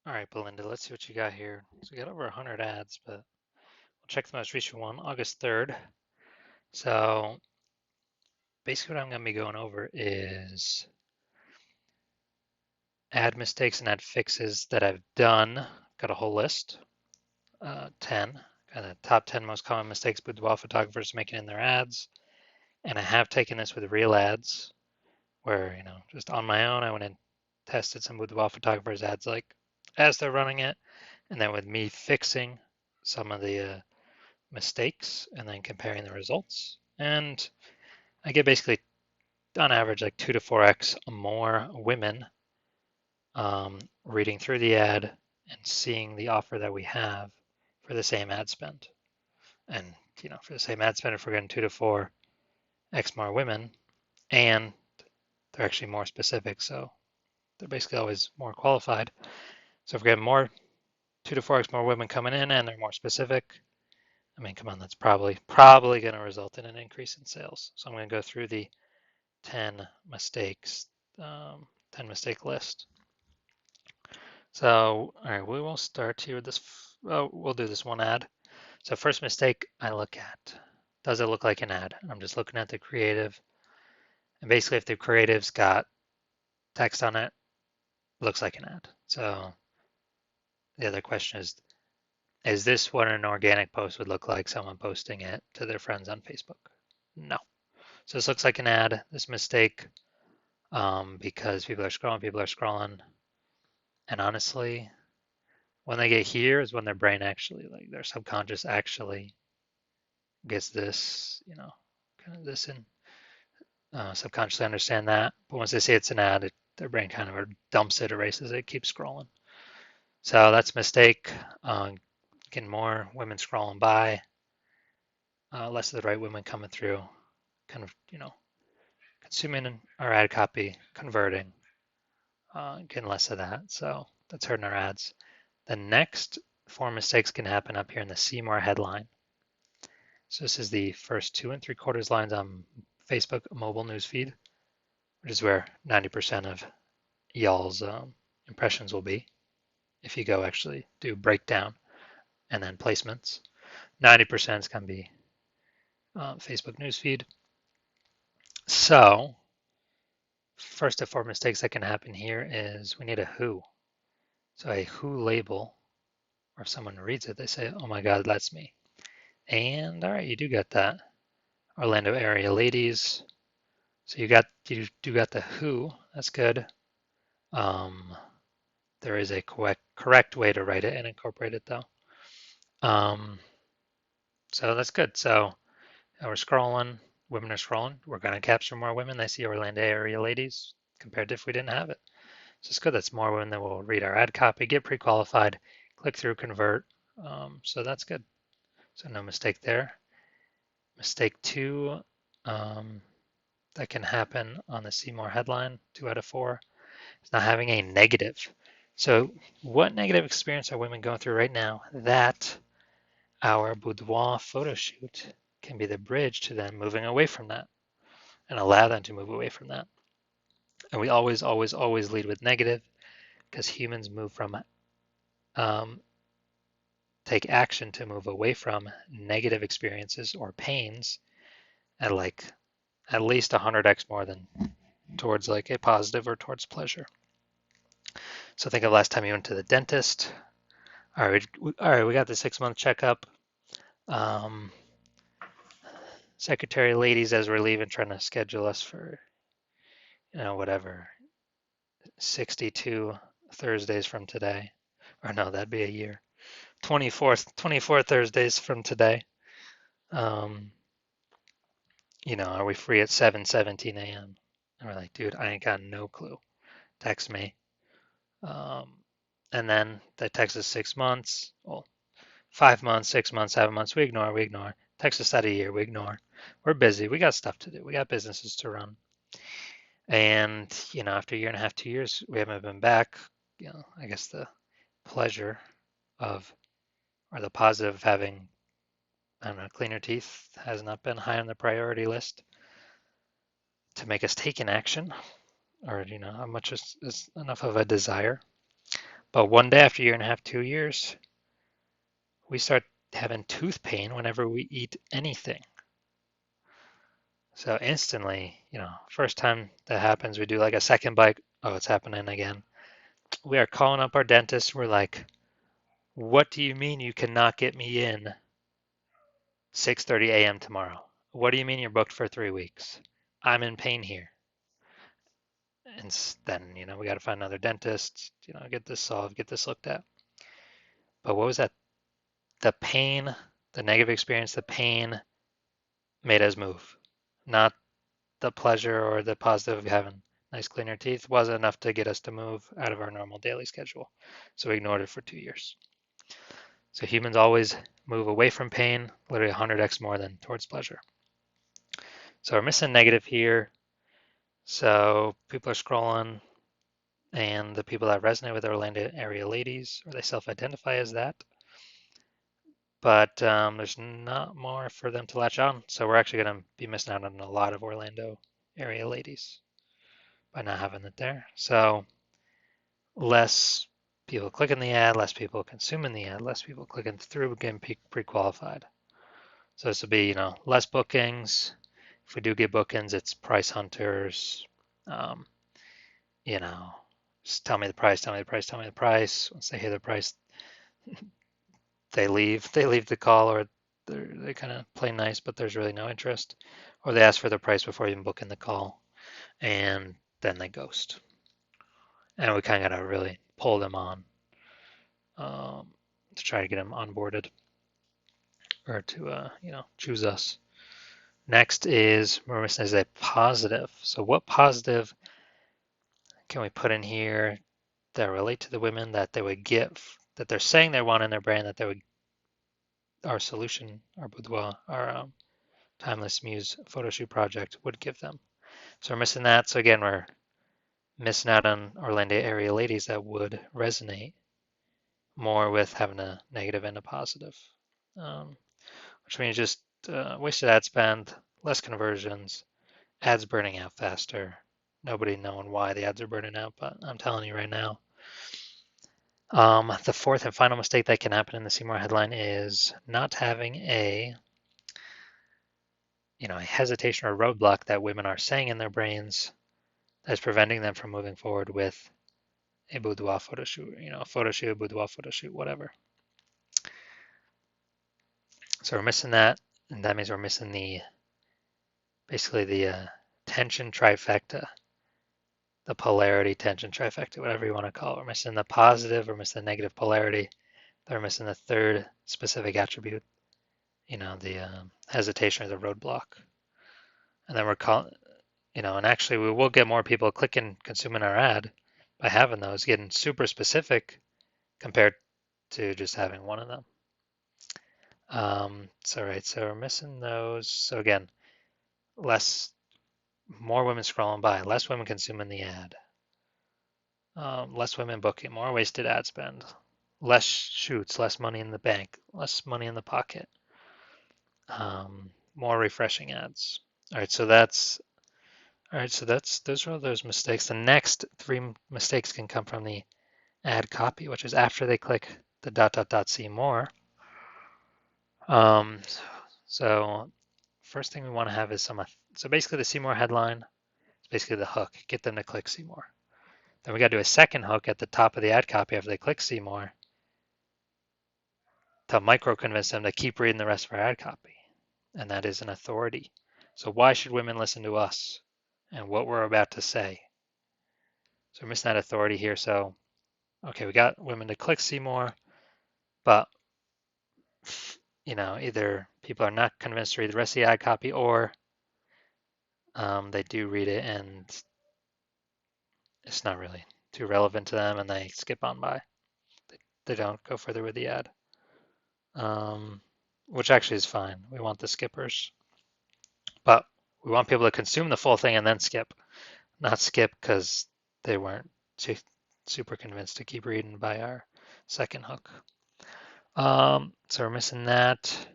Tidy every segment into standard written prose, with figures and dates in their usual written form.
All right, Belinda, let's see what you got here. So we got over 100 ads, but we'll check the most recent one, August 3rd. So basically what I'm going to be going over is ad mistakes and ad fixes that I've done. Got a whole list, 10, kind of top 10 most common mistakes boudoir photographers making in their ads. And I have taken this with real ads where, just on my own, I went and tested some boudoir photographers ads like as they're running it. And then with me fixing some of the mistakes and then comparing the results. And I get basically on average like 2 to 4x more women reading through the ad and seeing the offer that we have for the same ad spend. And for the same ad spend, if we're getting 2 to 4x more women, and they're actually more specific, so they're basically always more qualified. So if we're getting more 2 to 4x more women coming in and they're more specific, I mean, come on, that's probably going to result in an increase in sales. So I'm going to go through the 10 mistakes, 10 mistake list. So, all right, we will start here with this. Oh, we'll do this one ad. So first mistake I look at, does it look like an ad? I'm just looking at the creative. And basically if the creative's got text on it, looks like an ad. So the other question is this what an organic post would look like, someone posting it to their friends on Facebook? No. So this looks like an ad, this mistake, because people are scrolling. And honestly, when they get here is when their brain actually, like their subconscious actually gets this, kind of this in, subconsciously understand that. But once they see it's an ad, their brain kind of dumps it, erases it, keeps scrolling. So that's a mistake. Getting more women scrolling by, less of the right women coming through, kind of, consuming our ad copy, converting, getting less of that. So that's hurting our ads. The next four mistakes can happen up here in the See More headline. So this is the first 2 3/4 lines on Facebook mobile newsfeed, which is where 90% of y'all's impressions will be. If you go actually do breakdown and then placements, 90% is going to be Facebook newsfeed. So first of four mistakes that can happen here is we need a who. So a who label, or if someone reads it, they say, oh my God, that's me. And all right, you do get that. Orlando area ladies. So you do got the who. That's good. There is a correct way to write it and incorporate it though. So that's good. So we're scrolling. Women are scrolling. We're going to capture more women. They see Orlando area ladies compared to if we didn't have it. So it's good. That's more women that will read our ad copy, get pre-qualified, click through, convert. So that's good. So no mistake there. Mistake two, that can happen on the See More headline, 2 out of 4, is not having a negative. So what negative experience are women going through right now that our boudoir photo shoot can be the bridge to them moving away from that and allow them to move away from that? And we always, always, always lead with negative because humans move from, take action to move away from negative experiences or pains at like at least 100x more than towards like a positive or towards pleasure. So think of last time you went to the dentist. All right, we got the 6 month checkup. Secretary ladies, as we're leaving, trying to schedule us for, whatever, 62 Thursdays from today. Or no, that'd be a year. 24 Thursdays from today. Um, are we free at 7:17 a.m.? And we're like, dude, I ain't got no clue. Text me. Um, and then they text us 6 months. Well, 5 months, 6 months, 7 months. We ignore. Text us at a year. We ignore. We're busy. We got stuff to do. We got businesses to run. And, after a year and a half, 2 years, we haven't been back. I guess the pleasure of, or the positive of having, I don't know, cleaner teeth has not been high on the priority list to make us take an action, or, how much is enough of a desire. But one day after a year and a half, 2 years, we start having tooth pain whenever we eat anything. So instantly, first time that happens, we do like a second bite. Oh, it's happening again. We are calling up our dentist. We're like, what do you mean you cannot get me in 6:30 a.m. tomorrow? What do you mean you're booked for 3 weeks? I'm in pain here. And then, we got to find another dentist, get this solved, get this looked at. But what was that? The pain, the negative experience, the pain made us move. Not the pleasure or the positive of having nice cleaner teeth wasn't enough to get us to move out of our normal daily schedule. So we ignored it for 2 years. So humans always move away from pain, literally 100x more than towards pleasure. So we're missing negative here. So people are scrolling, and the people that resonate with Orlando area ladies, or they self-identify as that. But there's not more for them to latch on. So we're actually going to be missing out on a lot of Orlando area ladies by not having it there. So less people clicking the ad, less people consuming the ad, less people clicking through, getting pre-qualified. So this will be, less bookings. If we do get bookings, it's price hunters. Um, just tell me the price, tell me the price, tell me the price. Once they hear the price, they leave. They leave the call, or they kind of play nice, but there's really no interest. Or they ask for the price before even booking the call, and then they ghost. And we kind of got to really pull them on to try to get them onboarded or to, choose us. Next is we're missing is a positive. So what positive can we put in here that relate to the women that they would get, that they're saying they want in their brand, that they would, our solution, our boudoir, our timeless muse photo shoot project would give them. So we're missing that. So again, we're missing out on Orlando area ladies that would resonate more with having a negative and a positive, which means just wasted ad spend, less conversions, ads burning out faster. Nobody knowing why the ads are burning out, but I'm telling you right now. The fourth and final mistake that can happen in the Seymour headline is not having a hesitation or roadblock that women are saying in their brains that's preventing them from moving forward with a boudoir photo shoot, a photo shoot, boudoir photo shoot, whatever. So we're missing that, and that means we're missing basically the tension trifecta, the polarity tension trifecta, whatever you want to call it. We're missing the positive, we're missing the negative polarity, they're missing the third specific attribute, the hesitation or the roadblock. And then we're calling, and actually we will get more people clicking, consuming our ad by having those, getting super specific compared to just having one of them. So we're missing those. So again, more women scrolling by, less women consuming the ad, less women booking, more wasted ad spend, less shoots, less money in the bank, less money in the pocket, more refreshing ads. All right, so those are all those mistakes. The next three mistakes can come from the ad copy, which is after they click the dot dot dot see more. So first thing we want to have is so basically the see more headline is basically the hook, get them to click see more. Then we got to do a second hook at the top of the ad copy after they click see more to micro convince them to keep reading the rest of our ad copy. And that is an authority. So why should women listen to us and what we're about to say? So we're missing that authority here. So, okay, we got women to click see more, but either people are not convinced to read the rest of the ad copy, or they do read it and it's not really too relevant to them and they skip on by. They don't go further with the ad, which actually is fine. We want the skippers, but we want people to consume the full thing and then skip, not skip because they weren't too super convinced to keep reading by our second hook. So we're missing that.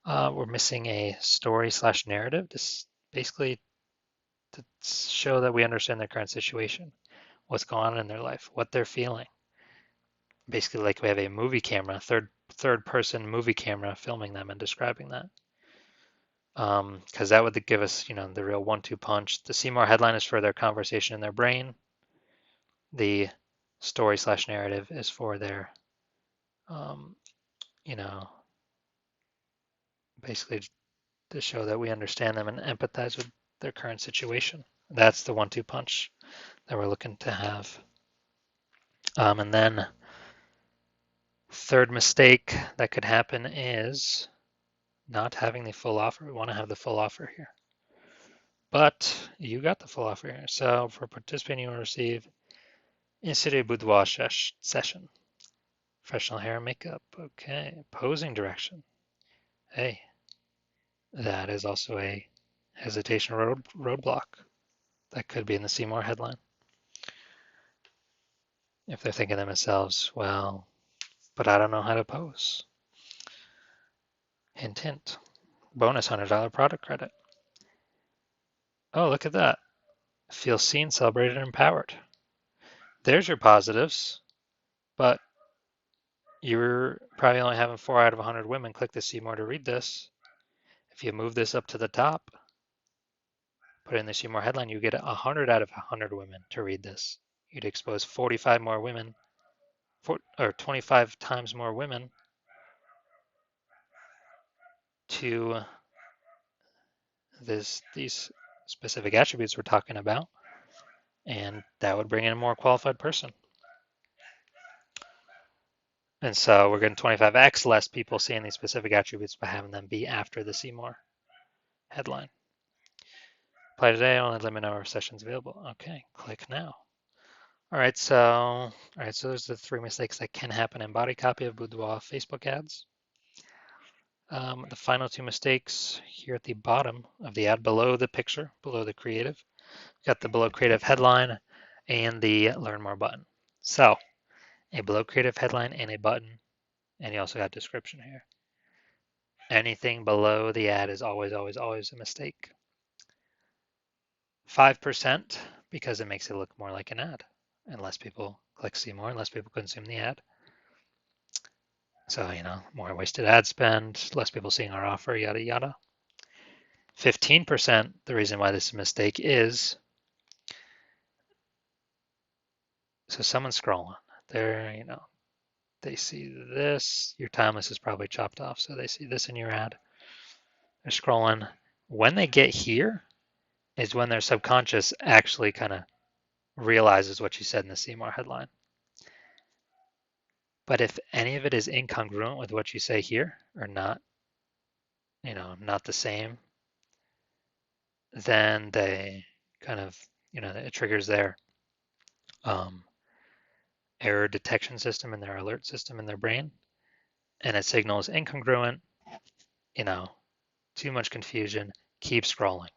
We're missing a story / narrative. This basically to show that we understand their current situation, what's going on in their life, what they're feeling. basically like we have a movie camera, third person movie camera filming them and describing that. Because that would give us, the real 1-2 punch. The Seymour headline is for their conversation in their brain. The story/narrative is for their, um, you know, basically to show that we understand them and empathize with their current situation. That's the 1-2 punch that we're looking to have. And then third mistake that could happen is not having the full offer. We want to have the full offer here. But you got the full offer here. So for participating, you will receive in-studio boudoir session. Professional hair and makeup. Okay. Posing direction. Hey, that is also a hesitation roadblock. That could be in the Seymour headline. If they're thinking to themselves, well, but I don't know how to pose. Hint, hint. Bonus $100 product credit. Oh, look at that. Feel seen, celebrated, and empowered. There's your positives, but you're probably only having 4 out of 100 women click to see more to read this. If you move this up to the top, put in the see more headline, you get 100 out of 100 women to read this. You'd expose 45 more women, or 25 times more women to these specific attributes we're talking about, and that would bring in a more qualified person. And so we're getting 25x less people seeing these specific attributes by having them be after the see more headline. Apply today, only limit number of sessions available. Okay, click now. All right, so there's the 3 mistakes that can happen in body copy of Boudoir Facebook ads. The final 2 mistakes here at the bottom of the ad, below the picture, below the creative. We've got the below creative headline and the learn more button. So a below creative headline and a button, and you also got description here. Anything below the ad is always, always, always a mistake. 5% because it makes it look more like an ad, and less people click see more, and less people consume the ad. So, more wasted ad spend, less people seeing our offer, yada, yada. 15%, the reason why this is a mistake is, so someone's scrolling. They're, they see this. Your timeless is probably chopped off, so they see this in your ad. They're scrolling. When they get here is when their subconscious actually kind of realizes what you said in the see more headline. But if any of it is incongruent with what you say here, or not, not the same, then they kind of, it triggers their error detection system and their alert system in their brain, and it signals incongruent, too much confusion, keep scrolling.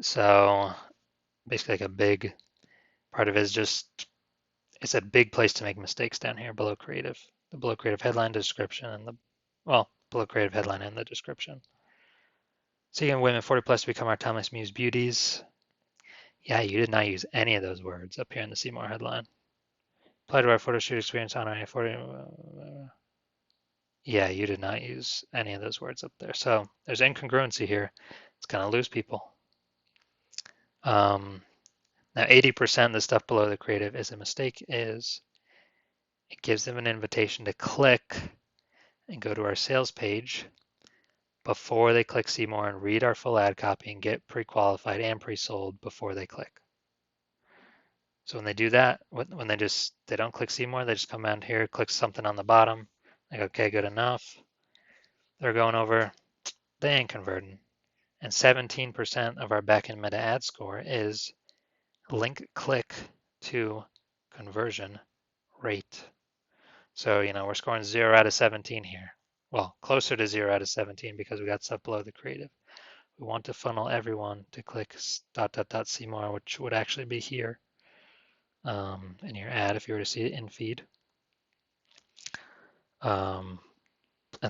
So basically, like a big part of it is just, it's a big place to make mistakes down here below creative. The below creative headline, description, and below creative headline and the description. Seeking women 40 plus to become our timeless muse beauties. Yeah, you did not use any of those words up here in the see more headline. Apply to our photo shoot experience on our 40. Yeah, you did not use any of those words up there. So there's incongruency here. It's going to lose people. Now 80% of the stuff below the creative is a mistake, is it gives them an invitation to click and go to our sales page before they click see more and read our full ad copy and get pre-qualified and pre-sold before they click. So when they do that, when they don't click see more, they just come down here, click something on the bottom, like, okay, good enough. They're going over, they ain't converting. And 17% of our backend meta ad score is link click to conversion rate. So, we're scoring 0 out of 17 here. Well, closer to 0 out of 17 because we got stuff below the creative. We want to funnel everyone to click ... see more, which would actually be here in your ad if you were to see it in feed. And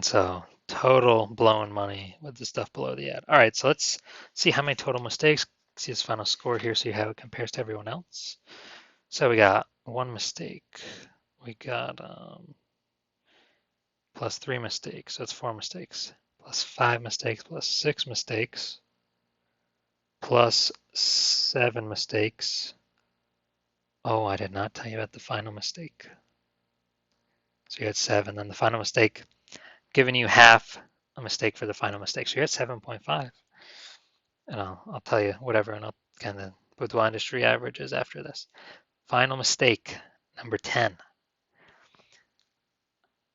so total blowing money with the stuff below the ad. All right, so let's see how many total mistakes. See this final score here so you how it compares to everyone else. So we got 1 mistake, we got plus 3 mistakes, so it's 4 mistakes, plus 5 mistakes, plus 6 mistakes, plus 7 mistakes. Oh, I did not tell you about the final mistake. So you had 7, then the final mistake, giving you half a mistake for the final mistake. So you're at 7.5. And I'll tell you whatever, and I'll kind of boudoir industry averages after this. Final mistake, number 10.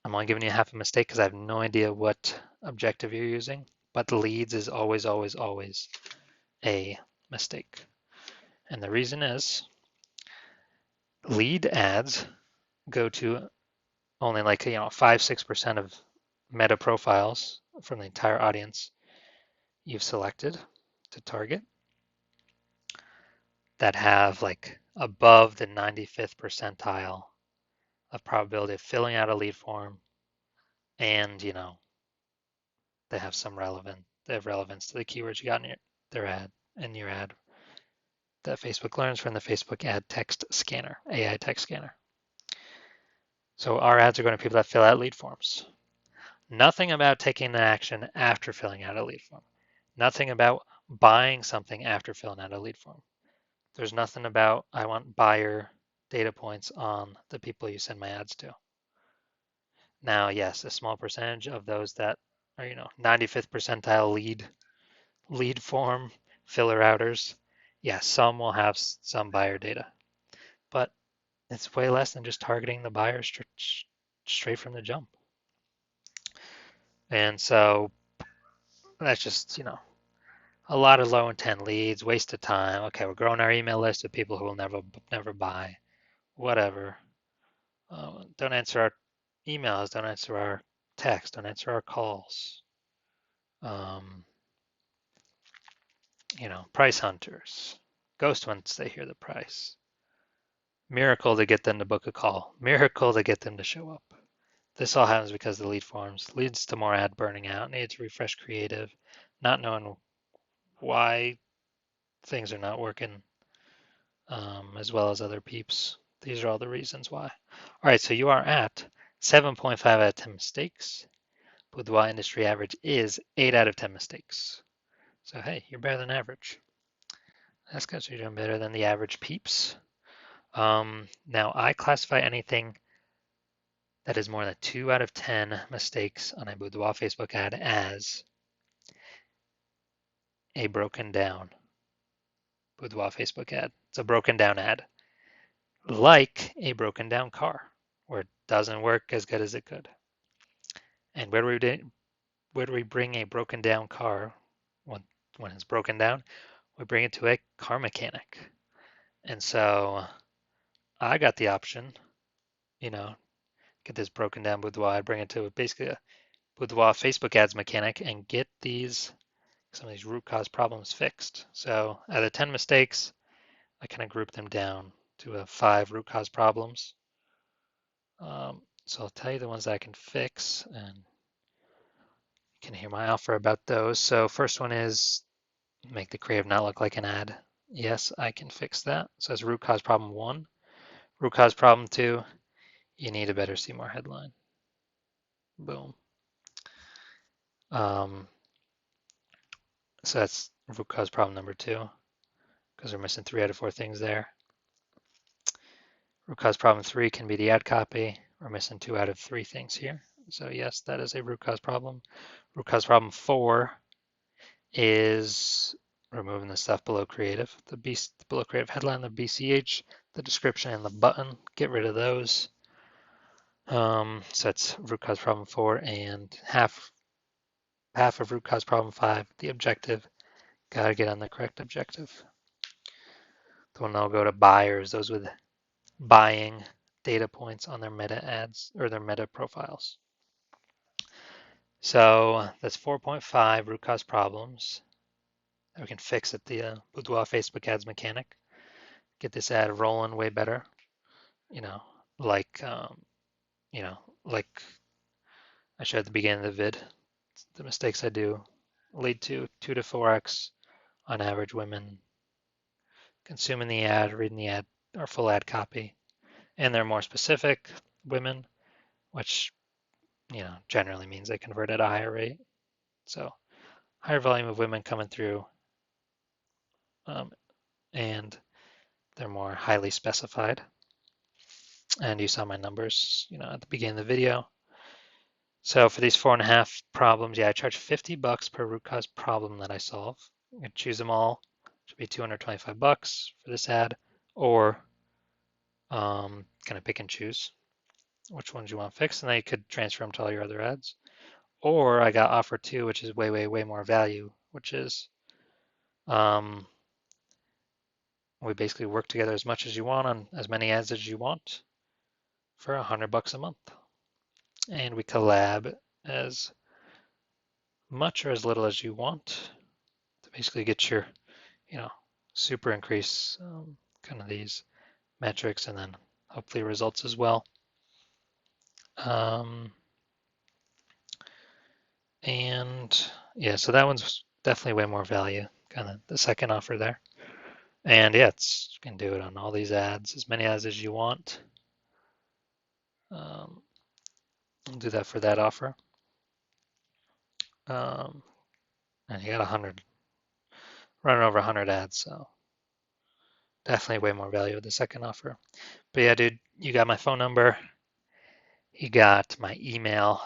I'm only giving you half a mistake because I have no idea what objective you're using, but leads is always, always, always a mistake. And the reason is lead ads go to only like 5-6% of meta profiles from the entire audience you've selected to target that have like above the 95th percentile of probability of filling out a lead form, and they have relevance to the keywords you got in your ad that Facebook learns from the Facebook ad text scanner, AI text scanner. So our ads are going to people that fill out lead forms. Nothing about taking an action after filling out a lead form. Nothing about buying something after filling out a lead form. There's nothing about I want buyer data points on the people you send my ads to. Now, yes, a small percentage of those that are 95th percentile lead form filler outers, yes, some will have some buyer data, but it's way less than just targeting the buyer straight from the jump. And so that's just, a lot of low intent leads, waste of time. Okay, we're growing our email list of people who will never buy, whatever. Don't answer our emails, don't answer our texts, don't answer our calls. Price hunters, ghost once they hear the price. Miracle to get them to book a call. Miracle to get them to show up. This all happens because the lead forms leads to more ad burning out, needs to refresh creative, not knowing why things are not working as well as other peeps. These are all the reasons why. All right, so you are at 7.5 out of 10 mistakes. Boudoir industry average is 8 out of 10 mistakes. So hey, you're better than average. That's because you're doing better than the average peeps. Now I classify anything that is more than 2 out of 10 mistakes on a Boudoir Facebook ad as a broken down Boudoir Facebook ad. It's a broken down ad, like a broken down car, where it doesn't work as good as it could. And where do we bring a broken down car when it's broken down? We bring it to a car mechanic. And so I got the option, get this broken down boudoir, bring it to basically a boudoir Facebook ads mechanic and get some of these root cause problems fixed. So out of 10 mistakes, I kind of group them down to 5 root cause problems. So I'll tell you the ones that I can fix, and you can hear my offer about those. So first one is make the creative not look like an ad. Yes, I can fix that. So that's root cause problem 1. Root cause problem 2, you need a better See More headline. Boom. So that's root cause problem number 2, because we're missing 3 out of 4 things there. Root cause problem 3 can be the ad copy. We're missing 2 out of 3 things here. So yes, that is a root cause problem. Root cause problem 4 is removing the stuff below creative, below creative headline, the BCH, the description, and the button. Get rid of those. So that's root cause problem 4, and half of root cause problem 5, the objective. Gotta get on the correct objective. The one that'll go to buyers, those with buying data points on their meta ads or their meta profiles. So that's 4.5 root cause problems that we can fix at the Boudoir Facebook ads mechanic. Get this ad rolling way better. Like like I showed at the beginning of the vid, the mistakes I do lead to 2 to 4x on average women consuming the ad, reading the ad or full ad copy, and they're more specific. women, which generally means they convert at a higher rate. So higher volume of women coming through, um, and they're more highly specified. And you saw my numbers, at the beginning of the video. So for these 4.5 problems, yeah, I charge $50 per root cause problem that I solve. I can choose them all. It should be $225 for this ad, or kind of pick and choose which ones you want fixed, and then you could transfer them to all your other ads. Or I got offer two, which is way, way, way more value, which is um, we basically work together as much as you want on as many ads as you want for $100 a month. And we collab as much or as little as you want to basically get your, super increase kind of these metrics and then hopefully results as well. And yeah, so that one's definitely way more value, kind of the second offer there. And yeah, you can do it on all these ads, as many ads as you want. I'll do that for that offer. And you got 100, running over 100 ads, so definitely way more value with the second offer. But yeah, dude, you got my phone number, you got my email,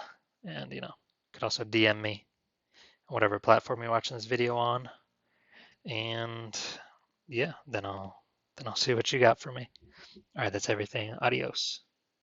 and you could also DM me on whatever platform you're watching this video on. And yeah, then I'll see what you got for me. All right, that's everything. Adios.